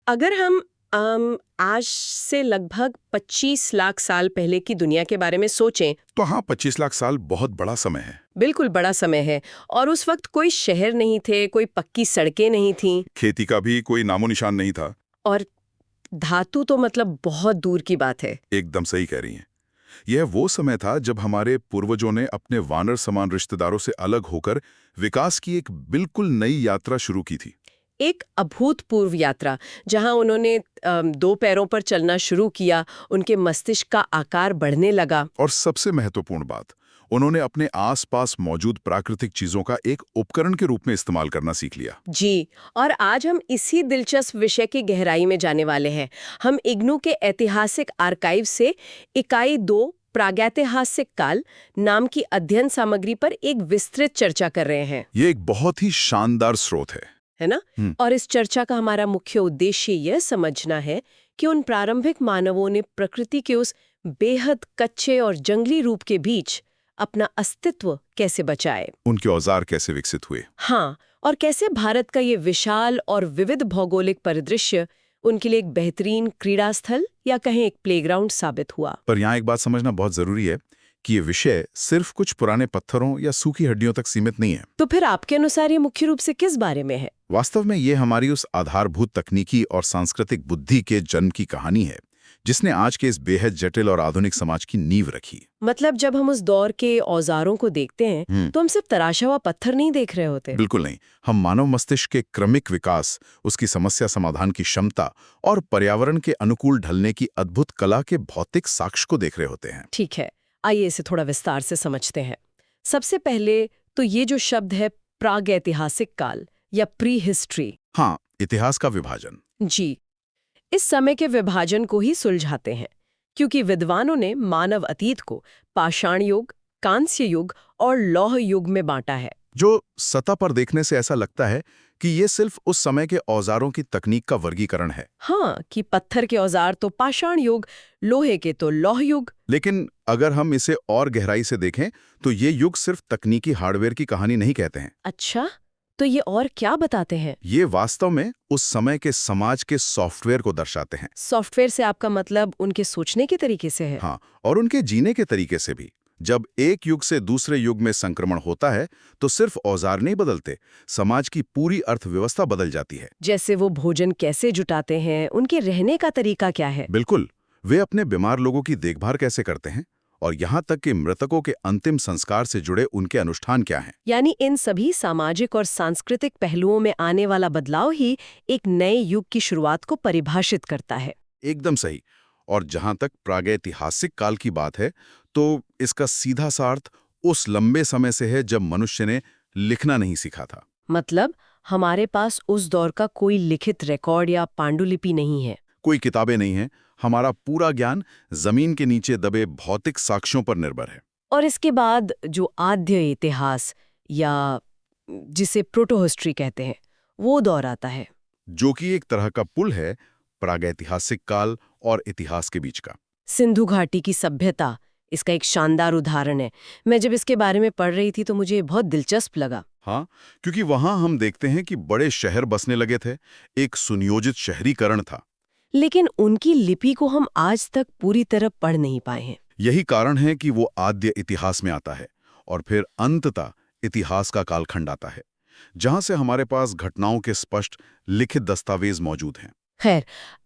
अगर हम आज से लगभग 25 लाख साल पहले की दुनिया के बारे में सोचें, तो हाँ, 25 लाख साल बहुत बड़ा समय है। बिल्कुल बड़ा समय है। और उस वक्त कोई शहर नहीं थे, कोई पक्की सड़कें नहीं थीं, खेती का भी कोई नामो निशान नहीं था। और धातु तो मतलब बहुत दूर की बात है। एकदम सही कह रही हैं। यह वो समय था जब हमारे पूर्वजों ने अपने वानर समान रिश्तेदारों से अलग होकर विकास की एक बिल्कुल नई यात्रा शुरू की थी। एक अभूतपूर्व यात्रा, जहां उन्होंने दो पैरों पर चलना शुरू किया, उनके मस्तिष्क का आकार बढ़ने लगा। और सबसे महत्वपूर्ण बात, उन्होंने अपने आसपास मौजूद प्राकृतिक चीजों का एक उपकरण के रूप में इस्तेमाल करना सीख लिया। जी, और आज हम इसी दिलचस्प विषय की गहराई में जाने वाले हैं। हम इग्नू के ऐतिहासिक आर्काइव से इकाई 2 प्रागैतिहासिक काल नाम की अध्ययन सामग्री पर एक विस्तृत चर्चा कर रहे हैं, ये एक बहुत ही शानदार स्रोत है ना? और इस चर्चा का हमारा मुख्य उद्देश्य यह समझना है कि उन प्रारंभिक मानवों ने प्रकृति के उस बेहद कच्चे और जंगली रूप के बीच अपना अस्तित्व कैसे बचाए। उनके औजार कैसे विकसित हुए। हाँ, और कैसे भारत का ये विशाल और विविध भौगोलिक परिदृश्य उनके लिए एक बेहतरीन क्रीड़ा स्थल या कहें एक प्लेग्राउंड साबित हुआ। पर यहाँ एक बात समझना बहुत जरूरी है कि ये विषय सिर्फ कुछ पुराने पत्थरों या सूखी हड्डियों तक सीमित नहीं है। तो फिर आपके अनुसार ये मुख्य रूप से किस बारे में है? वास्तव में ये हमारी उस आधारभूत तकनीकी और सांस्कृतिक बुद्धि के जन्म की कहानी है, जिसने आज के इस बेहद जटिल और आधुनिक समाज की नींव रखी। मतलब जब हम उस दौर के औजारों को देखते हैं तो हम सिर्फ तराशा हुआ पत्थर नहीं देख रहे होते। बिल्कुल नहीं, हम मानव मस्तिष्क के क्रमिक विकास, उसकी समस्या समाधान की क्षमता और पर्यावरण के अनुकूल ढलने की अद्भुत कला के भौतिक साक्ष्य को देख रहे होते हैं। ठीक है, आइए इसे थोड़ा विस्तार से समझते हैं। सबसे पहले तो ये जो शब्द है प्रागैतिहासिक काल या प्री हिस्ट्री। हाँ, इतिहास का विभाजन। जी, इस समय के विभाजन को ही सुलझाते हैं, क्योंकि विद्वानों ने मानव अतीत को पाषाण युग, कांस्य युग और लौह युग में बांटा है। जो सतह पर देखने से ऐसा लगता है कि ये सिर्फ उस समय के औजारों की तकनीक का वर्गीकरण है। हाँ, कि पत्थर के औजार तो पाषाण युग, लोहे के तो लौह युग। लेकिन अगर हम इसे और गहराई से देखें तो ये युग सिर्फ तकनीकी हार्डवेयर की कहानी नहीं कहते हैं। अच्छा, तो ये और क्या बताते हैं? ये वास्तव में उस समय के समाज के सॉफ्टवेयर को दर्शाते हैं। सॉफ्टवेयर से आपका मतलब उनके सोचने के तरीके से है? हाँ, और उनके जीने के तरीके से भी। जब एक युग से दूसरे युग में संक्रमण होता है तो सिर्फ औजार नहीं बदलते, समाज की पूरी अर्थव्यवस्था बदल जाती है। जैसे वो भोजन कैसे जुटाते हैं, उनके रहने का तरीका क्या है? बिल्कुल, वे अपने बीमार लोगों की देखभाल कैसे करते हैं और यहाँ तक कि मृतकों के अंतिम संस्कार से जुड़े उनके अनुष्ठान क्या हैं। यानी इन सभी सामाजिक और सांस्कृतिक पहलुओं में आने वाला बदलाव ही एक नए युग की शुरुआत को परिभाषित करता है। एकदम सही। और जहाँ तक प्रागैतिहासिक काल की बात है तो इसका सीधा सा अर्थ उस लंबे समय से है जब मनुष्य ने लिखना नहीं सीखा था। मतलब हमारे पास उस दौर का कोई लिखित रिकॉर्ड या पांडुलिपि नहीं है। कोई किताबें नहीं हैं, हमारा पूरा ज्ञान जमीन के नीचे दबे भौतिक साक्ष्यों पर निर्भर है। और इसके बाद जो आद्य इतिहास या जिसे प्रोटोहिस्ट्री कहते हैं, वो दौर आता है, जो कि एक तरह का पुल है प्रागैतिहासिक काल और इतिहास के बीच का। सिंधु घाटी की सभ्यता इसका एक शानदार उदाहरण है। मैं जब इसके बारे में पढ़ रही थी तो मुझे बहुत दिलचस्प लगा। हाँ, क्योंकि वहां हम देखते हैं कि बड़े शहर बसने लगे थे, एक सुनियोजित शहरीकरण था। लेकिन उनकी लिपि को हम आज तक पूरी तरह पढ़ नहीं पाए हैं। यही कारण है कि वो आद्य इतिहास में आता है और फिर अंततः इतिहास का कालखंड आता है, जहां से हमारे पास घटनाओं के स्पष्ट लिखित दस्तावेज मौजूद हैं। खैर,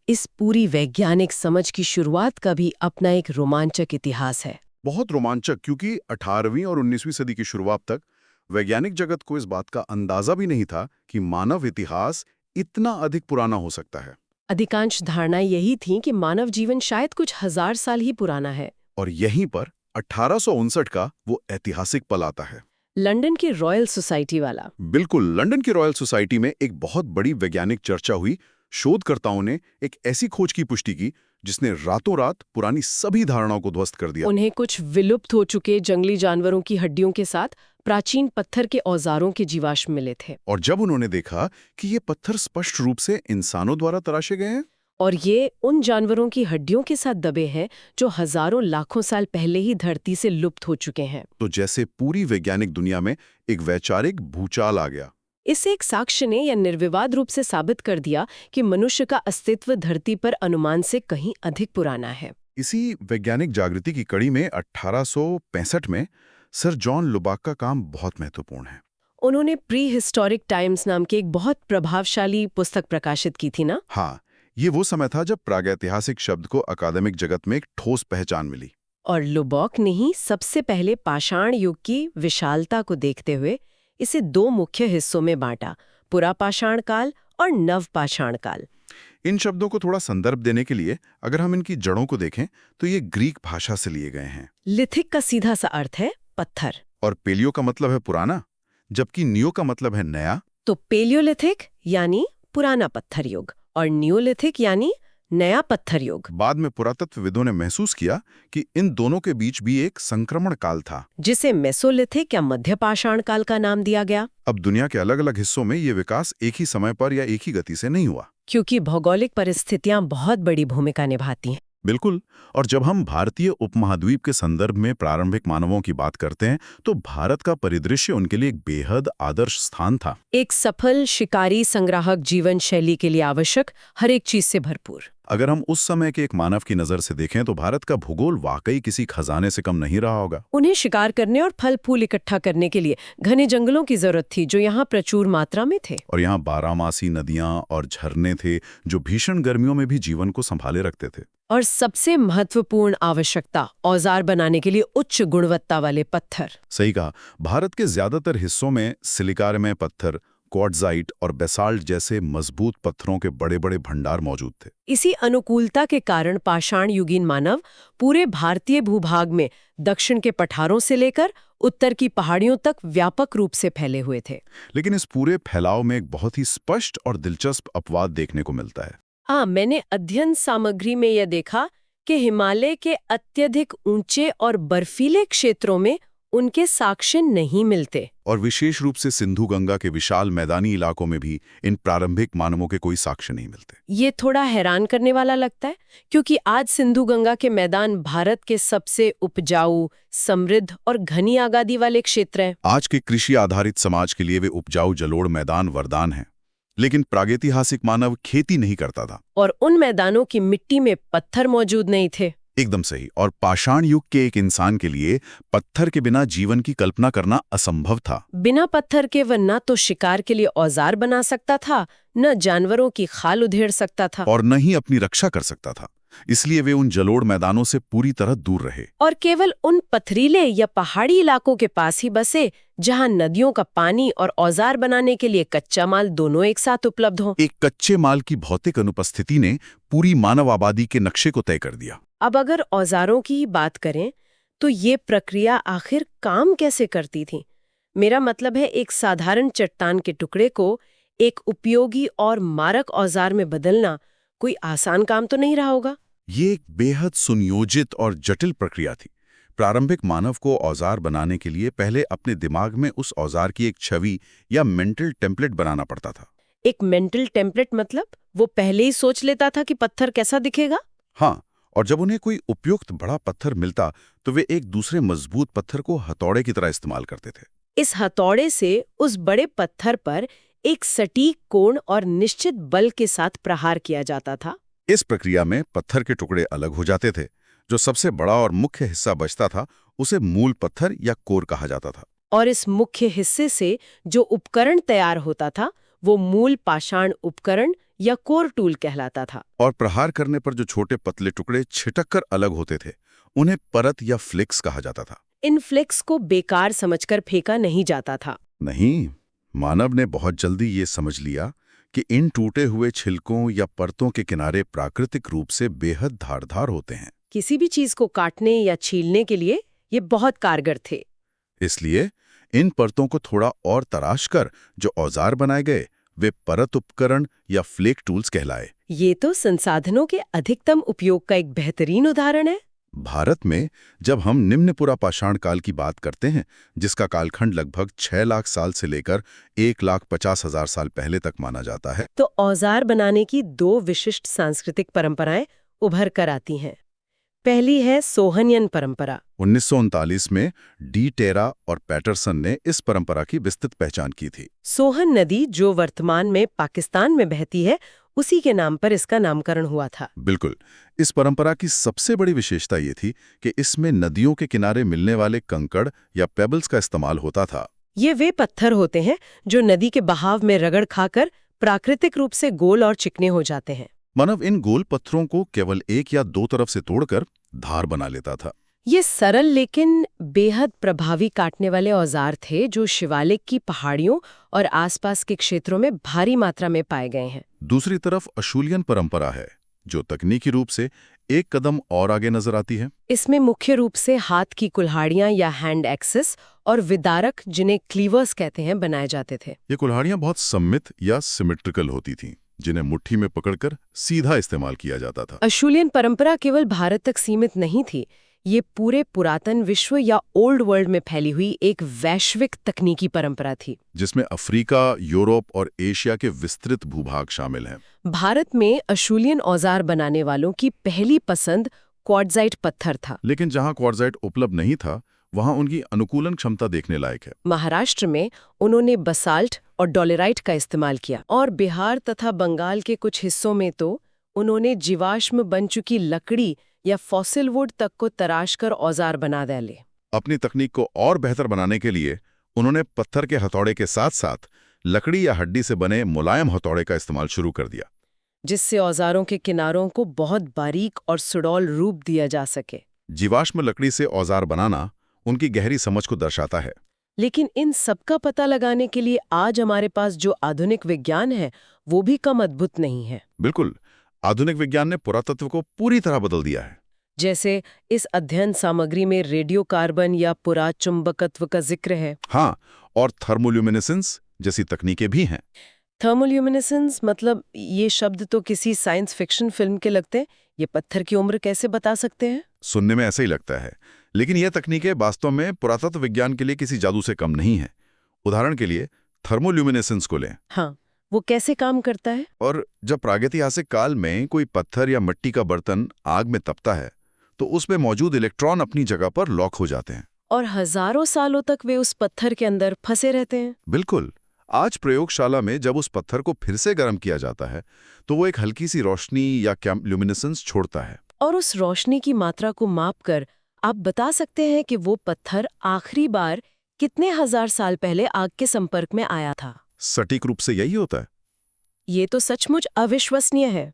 इस पूरी वैज्ञानिक समझ की शुरुआत का भी अपना एक रोमांचक इतिहास है। बहुत रोमांचक, क्योंकि 18वीं और 19वीं सदी की शुरुआत तक वैज्ञानिक जगत को इस बात का अंदाजा भी नहीं था कि मानव इतिहास इतना अधिक पुराना हो सकता है। अधिकांश धारणाएं यही थीं कि मानव जीवन शायद कुछ हजार साल ही पुराना है। और यहीं पर 1859 का वो ऐतिहासिक पल आता है। लंदन की रॉयल सोसाइटी वाला। बिल्कुल, लंदन की रॉयल सोसाइटी में एक बहुत बड़ी वैज्ञानिक चर्चा हुई। शोधकर्ताओं ने एक ऐसी खोज की पुष्टि की जिसने रातों रात पुरानी सभी धारणाओं को ध्वस्त कर दिया। उन्हें कुछ विलुप्त हो चुके जंगली जानवरों की हड्डियों के साथ प्राचीन पत्थर के औजारों के जीवाश्म मिले थे। और जब उन्होंने देखा कि ये पत्थर स्पष्ट रूप से इंसानों द्वारा तराशे गए हैं और ये उन जानवरों की हड्डियों के साथ दबे हैं जो हजारों लाखों साल पहले ही धरती से लुप्त हो चुके हैं, तो जैसे पूरी वैज्ञानिक दुनिया में एक वैचारिक भूचाल आ गया। इसे एक साक्ष्य ने या निर्विवाद रूप से साबित कर दिया कि मनुष्य का अस्तित्व धरती पर अनुमान से कहीं अधिक पुराना है। इसी वैज्ञानिक जागृति की कड़ी में 1865 में सर जॉन लुबाक का काम बहुत महत्वपूर्ण है। उन्होंने प्री हिस्टोरिक टाइम्स नाम की एक बहुत प्रभावशाली पुस्तक प्रकाशित की थी ना। हाँ, ये वो समय था जब प्रागैतिहासिक शब्द को अकादमिक जगत में एक ठोस पहचान मिली। और लुबाक ने ही सबसे पहले पाषाण युग की विशालता को देखते हुए इसे दो मुख्य हिस्सों में बांटा, पुरापाषाण काल और नवपाषाण काल। इन शब्दों को थोड़ा संदर्भ देने के लिए अगर हम इनकी जड़ों को देखें तो ये ग्रीक भाषा से लिए गए हैं। लिथिक का सीधा सा अर्थ है पत्थर, और पेलियो का मतलब है पुराना, जबकि नियो का मतलब है नया। तो पेलियोलिथिक यानी पुराना पत्थर युग और नियोलिथिक यानी नया पत्थर युग। बाद में पुरातत्वविदों ने महसूस किया कि इन दोनों के बीच भी एक संक्रमण काल था, जिसे मेसोलिथिक या मध्यपाषाण काल का नाम दिया गया। अब दुनिया के अलग अलग हिस्सों में ये विकास एक ही समय पर या एक ही गति से नहीं हुआ, क्योंकि भौगोलिक परिस्थितियां बहुत बड़ी भूमिका निभाती हैं। बिल्कुल। और जब हम भारतीय उपमहाद्वीप के संदर्भ में प्रारंभिक मानवों की बात करते हैं तो भारत का परिदृश्य उनके लिए एक बेहद आदर्श स्थान था। एक सफल शिकारी संग्राहक जीवन शैली के लिए आवश्यक हर एक चीज से भरपूर। अगर हम उस समय के एक मानव की नजर से देखें तो भारत का भूगोल वाकई किसी खजाने से कम नहीं रहा होगा। उन्हें शिकार करने और फल फूल इकट्ठा करने के लिए घने जंगलों की जरूरत थी जो यहाँ प्रचुर मात्रा में थे। और यहाँ बारहमासी नदियां और झरने थे जो भीषण गर्मियों में भी जीवन को संभाले रखते थे। और सबसे महत्वपूर्ण आवश्यकता औजार बनाने के लिए उच्च गुणवत्ता वाले पत्थर। सही कहा, भारत के ज्यादातर हिस्सों में सिलिकामय पत्थर, क्वार्ट्जाइट और बेसाल्ट जैसे मजबूत पत्थरों के बड़े बड़े भंडार मौजूद थे। इसी अनुकूलता के कारण पाषाण युगीन मानव पूरे भारतीय भूभाग में दक्षिण के पठारों से लेकर उत्तर की पहाड़ियों तक व्यापक रूप से फैले हुए थे। लेकिन इस पूरे फैलाव में एक बहुत ही स्पष्ट और दिलचस्प अपवाद देखने को मिलता है। मैंने अध्ययन सामग्री में यह देखा कि हिमालय के अत्यधिक ऊंचे और बर्फीले क्षेत्रों में उनके साक्ष्य नहीं मिलते। और विशेष रूप से सिंधु गंगा के विशाल मैदानी इलाकों में भी इन प्रारंभिक मानवों के कोई साक्ष्य नहीं मिलते। ये थोड़ा हैरान करने वाला लगता है, क्योंकि आज सिंधु गंगा के मैदान भारत के सबसे उपजाऊ, समृद्ध और घनी आबादी वाले क्षेत्र हैं। आज के कृषि आधारित समाज के लिए वे उपजाऊ जलोढ़ मैदान वरदान हैं। लेकिन प्रागैतिहासिक मानव खेती नहीं करता था और उन मैदानों की मिट्टी में पत्थर मौजूद नहीं थे। एकदम सही। और पाषाण युग के एक इंसान के लिए पत्थर के बिना जीवन की कल्पना करना असंभव था। बिना पत्थर के वह न तो शिकार के लिए औजार बना सकता था, न जानवरों की खाल उधेड़ सकता था, और न ही अपनी रक्षा कर सकता था। इसलिए वे उन जलोढ़ मैदानों से पूरी तरह दूर रहे और केवल उन पथरीले या पहाड़ी इलाकों के पास ही बसे जहां नदियों का पानी और औजार बनाने के लिए कच्चा माल दोनों एक साथ उपलब्ध हो। एक कच्चे माल की भौतिक अनुपस्थिति ने पूरी मानव आबादी के नक्शे को तय कर दिया। अब अगर औजारों की बात करें तो ये प्रक्रिया आखिर काम कैसे करती थी? मेरा मतलब है, एक साधारण चट्टान के टुकड़े को एक उपयोगी और मारक औजार में बदलना कोई आसान काम तो नहीं रहा होगा। ये एक बेहद सुनियोजित और जटिल प्रक्रिया थी। प्रारंभिक मानव को औजार बनाने के लिए पहले अपने दिमाग में उस औजार की एक छवि या मेंटल टेम्पलेट बनाना पड़ता था। एक मेंटल टेम्पलेट मतलब वो पहले ही सोच लेता था कि पत्थर कैसा दिखेगा? हाँ, और जब उन्हें कोई उपयुक्त बड़ा पत्थर मिलता तो वे एक दूसरे मजबूत पत्थर को हथौड़े की तरह इस्तेमाल करते थे। इस हथौड़े से उस बड़े पत्थर पर एक सटीक कोण और निश्चित बल के साथ प्रहार किया जाता था। इस प्रक्रिया में पत्थर के टुकड़े अलग हो जाते थे। जो सबसे बड़ा और मुख्य हिस्सा बचता था उसे मूल पत्थर या कोर कहा जाता था। और इस मुख्य हिस्से से जो उपकरण तैयार होता था वो मूल पाषाण उपकरण या कोर टूल कहलाता था। और प्रहार करने पर जो छोटे पतले टुकड़े छिटक कर अलग होते थे उन्हें परत या फ्लिक्स कहा जाता था। इन फ्लिक्स को बेकार समझकर फेंका नहीं जाता था। नहीं, मानव ने बहुत जल्दी ये समझ लिया कि इन टूटे हुए छिलकों या परतों के किनारे प्राकृतिक रूप से बेहद धारदार होते हैं। किसी भी चीज को काटने या छीलने के लिए ये बहुत कारगर थे। इसलिए इन परतों को थोड़ा और तराश कर जो औजार बनाए गए वे परत उपकरण या फ्लेक टूल्स कहलाए। ये तो संसाधनों के अधिकतम उपयोग का एक बेहतरीन उदाहरण है। भारत में जब हम निम्न पुरापाषाण काल की बात करते हैं, जिसका कालखंड लगभग 6 लाख साल से लेकर 1,50,000 साल पहले तक माना जाता है, तो औजार बनाने की दो विशिष्ट सांस्कृतिक परंपराएं उभर कर आती हैं। पहली है सोहनियन परंपरा। 1939 में डी टेरा और पैटरसन ने इस परंपरा की विस्तृत पहचान की थी। सोहन नदी जो वर्तमान में पाकिस्तान में बहती है, उसी के नाम पर इसका नामकरण हुआ था। बिल्कुल। इस परंपरा की सबसे बड़ी विशेषता ये थी कि इसमें नदियों के किनारे मिलने वाले कंकड़ या पेबल्स का इस्तेमाल होता था। ये वे पत्थर होते हैं जो नदी के बहाव में रगड़ खाकर प्राकृतिक रूप से गोल और चिकने हो जाते हैं। मानव इन गोल पत्थरों को केवल एक या दो तरफ से तोड़कर धार बना लेता था। ये सरल लेकिन बेहद प्रभावी काटने वाले औजार थे जो शिवालिक की पहाड़ियों और आसपास के क्षेत्रों में भारी मात्रा में पाए गए हैं। दूसरी तरफ अशूलियन परंपरा है, जो तकनीकी रूप से एक कदम और आगे नजर आती है। इसमें मुख्य रूप से हाथ की कुल्हाड़ियां या हैंड एक्सेस और विदारक, जिन्हें क्लीवर्स कहते हैं, बनाए जाते थे। ये कुल्हाड़ियां बहुत सममित या सिमेट्रिकल होती थीं, जिन्हें मुट्ठी में पकड़कर सीधा इस्तेमाल किया जाता था। अशूलियन परंपरा केवल भारत तक सीमित नहीं थी। ये पूरे पुरातन विश्व या ओल्ड वर्ल्ड में फैली हुई एक वैश्विक तकनीकी परंपरा थी, जिसमें अफ्रीका, यूरोप और एशिया के विस्तृत भूभाग शामिल हैं। भारत में अशूलियन औजार बनाने वालों की पहली पसंद क्वार्ट्जाइट पत्थर था। लेकिन जहां क्वार्ट्जाइट उपलब्ध नहीं था, वहां उनकी अनुकूलन क्षमता देखने लायक है। महाराष्ट्र में उन्होंने बसाल्ट और डोलेराइट का इस्तेमाल किया, और बिहार तथा बंगाल के कुछ हिस्सों में तो उन्होंने जीवाश्म बन चुकी लकड़ी या फॉसिल वुड तक को तराश कर औजार बना डाले। अपनी तकनीक को और बेहतर बनाने के लिए उन्होंने पत्थर के हथौड़े के साथ साथ लकड़ी या हड्डी से बने मुलायम हथौड़े का इस्तेमाल शुरू कर दिया, जिससे औजारों के किनारों को बहुत बारीक और सुडौल रूप दिया जा सके। जीवाश्म लकड़ी से औजार बनाना उनकी गहरी समझ को दर्शाता है। लेकिन इन सबका पता लगाने के लिए आज हमारे पास जो आधुनिक विज्ञान है, वो भी कम अद्भुत नहीं है। बिल्कुल, आधुनिक विज्ञान ने पुरातत्व को पूरी तरह बदल दिया है। जैसे इस अध्ययन सामग्री में रेडियो कार्बन या पुराचुंबकत्व का जिक्र है। हाँ, और थर्मोल्यूमिनेसेंस जैसी तकनीकें भी हैं। थर्मोल्यूमिनेसेंस मतलब, ये शब्द तो किसी साइंस फिक्शन फिल्म के लगते हैं। ये पत्थर की उम्र कैसे बता सकते हैं? सुनने में ऐसा ही लगता है, लेकिन यह तकनीकें वास्तव में पुरातत्व विज्ञान के लिए किसी जादू से कम नहीं है। उदाहरण के लिए थर्मोल्यूमिनेसेंस को लें। हाँ, वो कैसे काम करता है? और जब प्रागैतिहासिक काल में कोई पत्थर या मिट्टी का बर्तन आग में तपता है, तो उसमें मौजूद इलेक्ट्रॉन अपनी जगह पर लॉक हो जाते हैं और हजारों सालों तक वे उस पत्थर के अंदर फंसे रहते हैं। बिल्कुल। आज प्रयोगशाला में जब उस पत्थर को फिर से गर्म किया जाता है, तो वो एक हल्की सी रोशनी या ल्यूमिनेसेंस छोड़ता है। और उस रोशनी की मात्रा को मापकर आप बता सकते हैं कि वो पत्थर आखिरी बार कितने हजार साल पहले आग के संपर्क में आया था। सटीक रूप से यही होता है। ये तो सचमुच अविश्वसनीय है।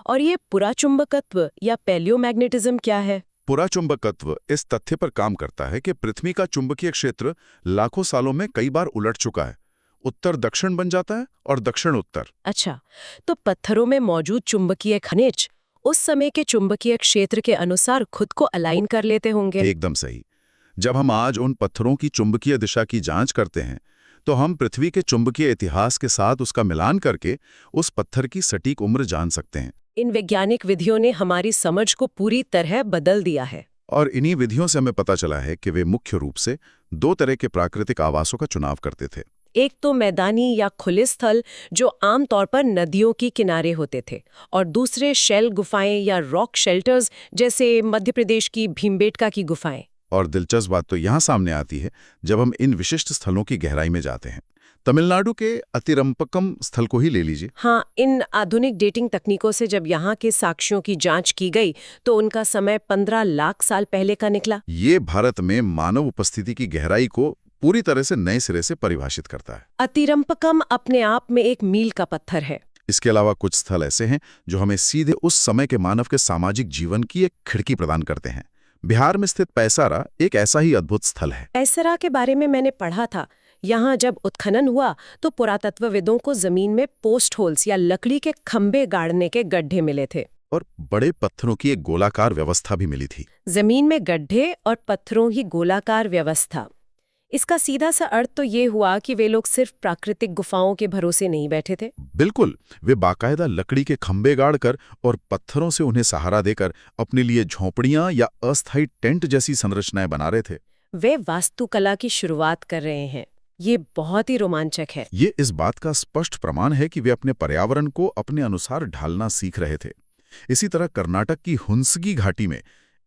और ये पुराचुंबकत्व या पैलियोमैग्नेटिज्म क्या है? पुराचुंबकत्व इस तथ्य पर काम करता है कि पृथ्वी का चुंबकीय क्षेत्र लाखों सालों में कई बार उलट चुका है। उत्तर दक्षिण बन जाता है और दक्षिण उत्तर। अच्छा, तो पत्थरों में मौजूद चुंबकीय खनिज उस समय के चुंबकीय क्षेत्र के अनुसार खुद को अलाइन कर लेते होंगे। एकदम सही। जब हम आज उन पत्थरों की चुंबकीय दिशा की जांच करते हैं, तो हम पृथ्वी के चुंबकीय इतिहास के साथ उसका मिलान करके उस पत्थर की सटीक उम्र जान सकते हैं। इन वैज्ञानिक विधियों ने हमारी समझ को पूरी तरह बदल दिया है। और इन्हीं विधियों से हमें पता चला है कि वे मुख्य रूप से दो तरह के प्राकृतिक आवासों का चुनाव करते थे। एक तो मैदानी या खुले स्थल जो आमतौर पर नदियों के किनारे होते थे, और दूसरे शेल गुफाएं या रॉक शेल्टर्स, जैसे मध्य प्रदेश की भीमबेटका की गुफाएं। और दिलचस्प बात तो यहाँ सामने आती है जब हम इन विशिष्ट स्थलों की गहराई में जाते हैं। तमिलनाडु के अतिरंपक्कम स्थल को ही ले लीजिए। हाँ, इन आधुनिक डेटिंग तकनीकों से जब यहाँ के साक्ष्यों की जांच की गई, तो उनका समय 15 लाख साल पहले का निकला। ये भारत में मानव उपस्थिति की गहराई को पूरी तरह से नए सिरे से परिभाषित करता है। अतिरंपकम अपने आप में एक मील का पत्थर है। इसके अलावा कुछ स्थल ऐसे हैं जो हमें सीधे उस समय के मानव के सामाजिक जीवन की एक खिड़की प्रदान करते हैं। बिहार में स्थित पैसारा एक ऐसा ही अद्भुत स्थल है। पैसारा के बारे में मैंने पढ़ा था। यहाँ जब उत्खनन हुआ तो पुरातत्वविदों को जमीन में पोस्ट होल्स या लकड़ी के खंभे गाड़ने के गड्ढे मिले थे, और बड़े पत्थरों की एक गोलाकार व्यवस्था भी मिली थी। जमीन में गड्ढे और पत्थरों की गोलाकार व्यवस्था। इसका सीधा सा अर्थ तो ये हुआ कि वे लोग सिर्फ प्राकृतिक गुफाओं के भरोसे नहीं बैठे थे। बिल्कुल, वे बाकायदा लकड़ी के खंभे गाड़कर और पत्थरों से उन्हें सहारा देकर अपने लिए झोंपड़ियां या अस्थायी टेंट जैसी संरचनाएं बना रहे थे। वे वास्तुकला की शुरुआत कर रहे हैं। ये बहुत ही रोमांचक है। ये इस बात का स्पष्ट प्रमाण है कि वे अपने पर्यावरण को अपने अनुसार ढालना सीख रहे थे। इसी तरह कर्नाटक की हुंसगी घाटी में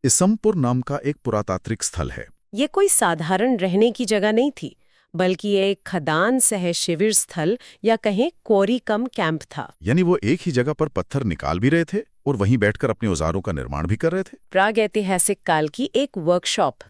इसमपुर नाम का एक पुरातात्विक स्थल है। ये कोई साधारण रहने की जगह नहीं थी, बल्कि ये एक खदान सह शिविर स्थल या कहें क्वारी कम कैंप था। यानी वो एक ही जगह पर पत्थर निकाल भी रहे थे और वहीं बैठकर अपने औजारों का निर्माण भी कर रहे थे। प्रागैतिहासिक काल की एक वर्कशॉप।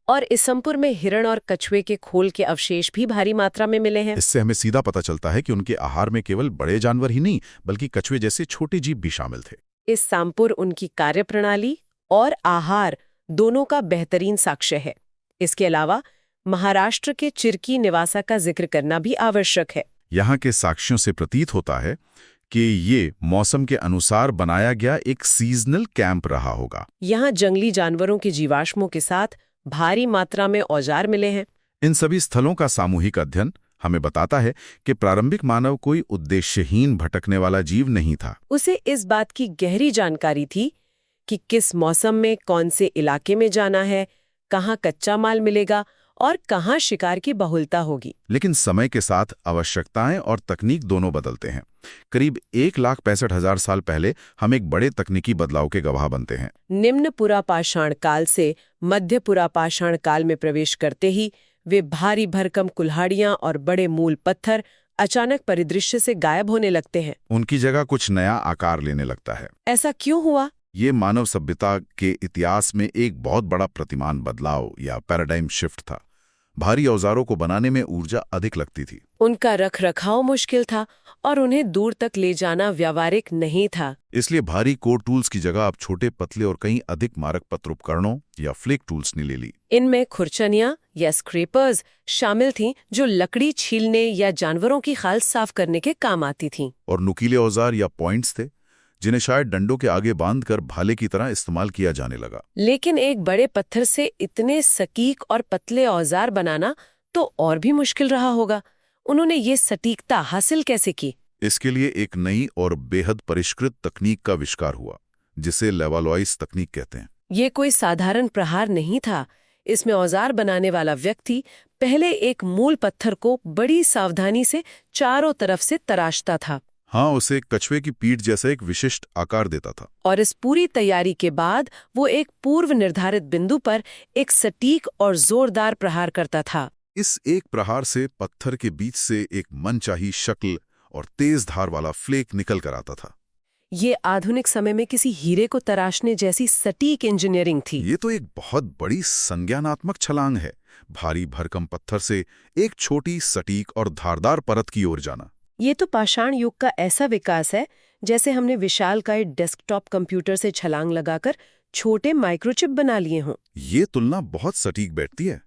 और इसमपुर में हिरण और कछुए के खोल के अवशेष भी भारी मात्रा में मिले हैं। इससे हमें सीधा पता चलता है कि उनके आहार में केवल बड़े जानवर ही नहीं बल्कि कछुए जैसे छोटे जीव भी शामिल थे। इस सांपुर उनकी कार्यप्रणाली और आहार दोनों का बेहतरीन साक्ष्य है। इसके अलावा महाराष्ट्र के चिरकी निवासा का जिक्र करना भी आवश्यक है। यहाँ के साक्ष्यों से प्रतीत होता है कि ये मौसम के अनुसार बनाया गया एक सीजनल कैंप रहा होगा। यहाँ जंगली जानवरों के जीवाश्मों के साथ भारी मात्रा में औजार मिले हैं। इन सभी स्थलों का सामूहिक अध्ययन हमें बताता है कि प्रारंभिक मानव कोई उद्देश्यहीन भटकने वाला जीव नहीं था। उसे इस बात की गहरी जानकारी थी कि किस मौसम में कौन से इलाके में जाना है, कहाँ कच्चा माल मिलेगा और कहाँ शिकार की बहुलता होगी। लेकिन समय के साथ आवश्यकताएं और तकनीक दोनों बदलते हैं। करीब 1,65,000 साल पहले हम एक बड़े तकनीकी बदलाव के गवाह बनते हैं। निम्न पुरापाषाण काल से मध्य पुरापाषाण काल में प्रवेश करते ही वे भारी भरकम कुल्हाड़ियां और बड़े मूल पत्थर अचानक परिदृश्य से गायब होने लगते हैं। उनकी जगह कुछ नया आकार लेने लगता है। ऐसा क्यों हुआ? ये मानव सभ्यता के इतिहास में एक बहुत बड़ा प्रतिमान बदलाव या पैराडाइम शिफ्ट था। भारी औजारों को बनाने में ऊर्जा अधिक लगती थी, उनका रखरखाव मुश्किल था और उन्हें दूर तक ले जाना व्यावहारिक नहीं था। इसलिए भारी कोर टूल्स की जगह अब छोटे पतले और कहीं अधिक मारक पत्र उपकरणों या फ्लिक टूल्स ने ले ली। इनमें खुरचनियां या स्क्रैपर्स शामिल थीं, जो लकड़ी छीलने या जानवरों की खाल साफ करने के काम आती थीं। और नुकीले औजार या पॉइंट्स थे जिन्हें शायद डंडों के आगे बांधकर भाले की तरह इस्तेमाल किया जाने लगा। लेकिन एक बड़े पत्थर से इतने सटीक और पतले औजार बनाना तो और भी मुश्किल रहा होगा। उन्होंने ये सटीकता हासिल कैसे की? इसके लिए एक नई और बेहद परिष्कृत तकनीक का आविष्कार हुआ, जिसे लेवालॉइस तकनीक कहते हैं। ये कोई साधारण प्रहार नहीं था। इसमें औजार बनाने वाला व्यक्ति पहले एक मूल पत्थर को बड़ी सावधानी से चारों तरफ से तराशता था। हाँ, उसे कछुए की पीठ जैसा एक विशिष्ट आकार देता था। और इस पूरी तैयारी के बाद वो एक पूर्व निर्धारित बिंदु पर एक सटीक और जोरदार प्रहार करता था। इस एक प्रहार से पत्थर के बीच से एक मनचाही शक्ल और तेज धार वाला फ्लेक निकल कर आता था। ये आधुनिक समय में किसी हीरे को तराशने जैसी सटीक इंजीनियरिंग थी। ये तो एक बहुत बड़ी संज्ञानात्मक छलांग है, भारी भरकम पत्थर से एक छोटी सटीक और धारदार परत की ओर जाना। ये तो पाषाण युग का ऐसा विकास है जैसे हमने विशालकाय डेस्कटॉप कंप्यूटर से छलांग लगाकर छोटे माइक्रोचिप बना लिए हों। ये तुलना बहुत सटीक बैठती है।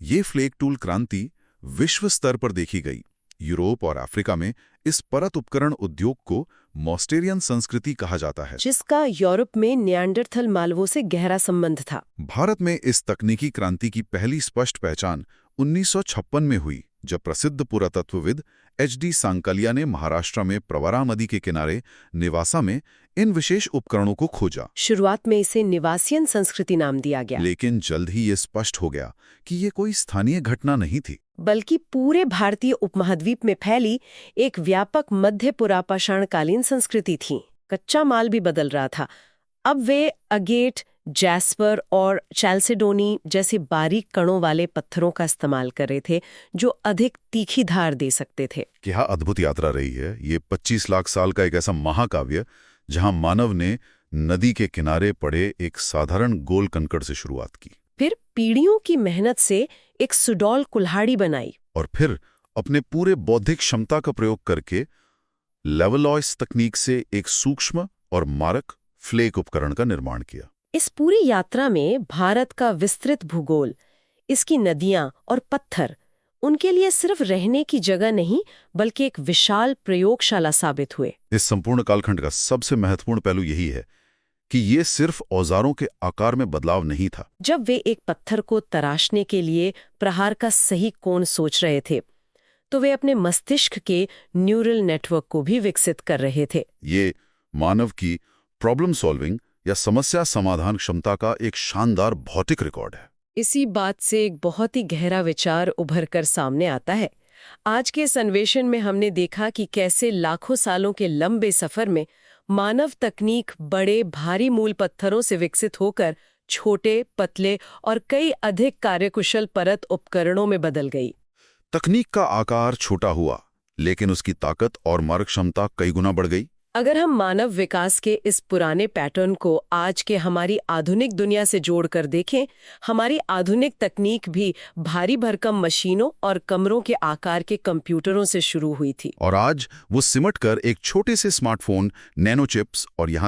ये फ्लेक टूल क्रांति विश्व स्तर पर देखी गई। यूरोप और अफ्रीका में इस परत उपकरण उद्योग को मॉस्टेरियन संस्कृति कहा जाता है, जिसका यूरोप में निएंडरथल मालवों से गहरा संबंध था। भारत में इस तकनीकी क्रांति की पहली स्पष्ट पहचान 1956 में हुई, जब प्रसिद्ध पुरातत्वविद HD सांकलिया ने महाराष्ट्र में प्रवरा नदी के किनारे निवासा में इन विशेष उपकरणों को खोजा। शुरुआत में इसे निवासियन संस्कृति नाम दिया गया, लेकिन जल्द ही ये स्पष्ट हो गया कि ये कोई स्थानीय घटना नहीं थी, बल्कि पूरे भारतीय उपमहाद्वीप में फैली एक व्यापक मध्य पुरापाषाणकालीन संस्कृति थी। कच्चा माल भी बदल रहा था। अब वे अगेट, जैस्पर और चैल्सेडोनी जैसे बारीक कणों वाले पत्थरों का इस्तेमाल कर रहे थे, जो अधिक तीखी धार दे सकते थे। क्या अद्भुत यात्रा रही है ये 25 लाख साल का एक ऐसा महाकाव्य, जहां मानव ने नदी के किनारे पड़े एक साधारण गोल कंकड़ से शुरुआत की, फिर पीढ़ियों की मेहनत से एक सुडौल कुल्हाड़ी बनाई, और फिर अपने पूरे बौद्धिक क्षमता का प्रयोग करके लेवलॉइस तकनीक से एक सूक्ष्म और मारक फ्लेक उपकरण का निर्माण किया। इस पूरी यात्रा में भारत का विस्तृत भूगोल, इसकी नदियां और पत्थर उनके लिए सिर्फ रहने की जगह नहीं बल्कि एक विशाल प्रयोगशाला साबित हुए। इस संपूर्ण कालखंड का सबसे महत्वपूर्ण पहलू यही है कि ये सिर्फ औजारों के आकार में बदलाव नहीं था। जब वे एक पत्थर को तराशने के लिए प्रहार का सही कोण सोच रहे थे, तो वे अपने मस्तिष्क के न्यूरल नेटवर्क को भी विकसित कर रहे थे। ये मानव की प्रॉब्लम सॉल्विंग या समस्या समाधान क्षमता का एक शानदार भौतिक रिकॉर्ड है। इसी बात से एक बहुत ही गहरा विचार उभर कर सामने आता है। आज के इस अन्वेषण में हमने देखा कि कैसे लाखों सालों के लंबे सफर में मानव तकनीक बड़े भारी मूल पत्थरों से विकसित होकर छोटे, पतले और कई अधिक कार्यकुशल परत उपकरणों में बदल गई। तकनीक का आकार छोटा हुआ, लेकिन उसकी ताकत और मारक क्षमता कई गुना बढ़ गई। अगर हम मानव विकास के इस पुराने पैटर्न को आज के हमारी आधुनिक दुनिया से जोड़कर देखें, हमारी आधुनिक तकनीक भी भारी भरकम मशीनों और कमरों के आकार के कंप्यूटरों से शुरू हुई थी। और आज वो सिमट कर एक छोटे से स्मार्टफोन, नैनो चिप्स और यहाँ